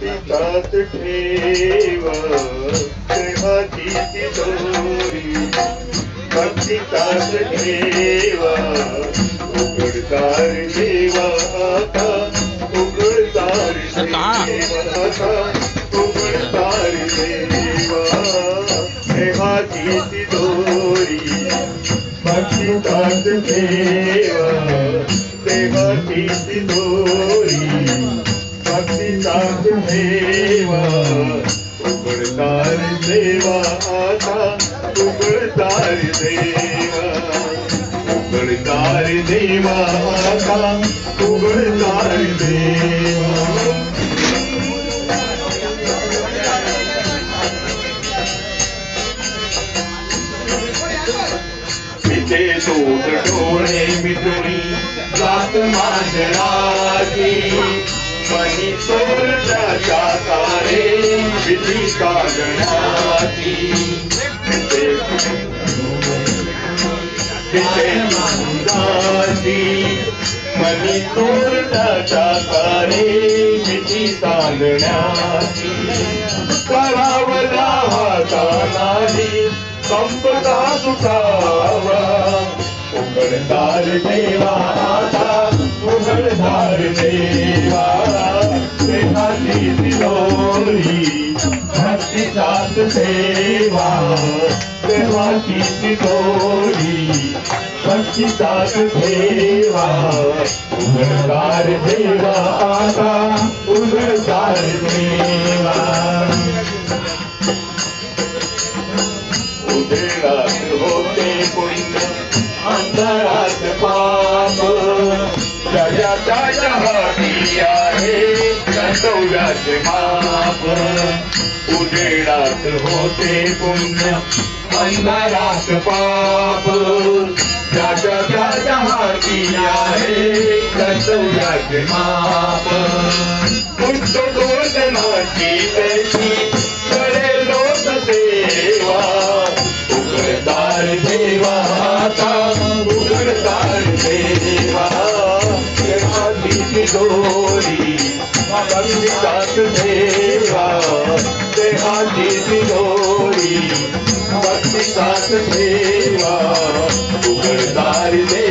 भक्तितात ठेव प्रेमाची तिजोरी भक्तितात ठेव उघडतार देवा आता उघडतार देवा उघडतार देवा प्रेमाची तिजोरी भक्तितात ठेव प्रेमाची तिजोरी भक्तितात ठेव उघडतार देवा आता उघडतार देवा उघडतार देवा आता उघडतार देवा मिटे सूट डोळे मिटुनी जात मांजराची मनी सोरच्या तारे विधी कागणाची मिटे मांजराची मनी सोरच्या तारे विधी कागणाची करावला हाता नाही संपदा सुखावा उघडतार देवा आता उघडतार देवा प्रेमाची तिजोरी भक्तितात ठेवा प्रेमाची तिजोरी भक्तितात ठेवा उघडतार देवा आता उघडतार देवा उजेडात होते पुण्य अंधारात पाप जगाच्या हाती आहे कर्तव्याचे माप उजेडात होते पुण्य अंधारात पाप जगाच्या हाती आहे कर्तव्याचे माप उच्च गोर्धनाची त्याची करे लोक सेवा उघडतार देवा आता उघडतार देवा प्रेमाची तिजोरी भक्तितात ठेवा प्रेमाची तिजोरी भक्तितात ठेवा उघडतार देवा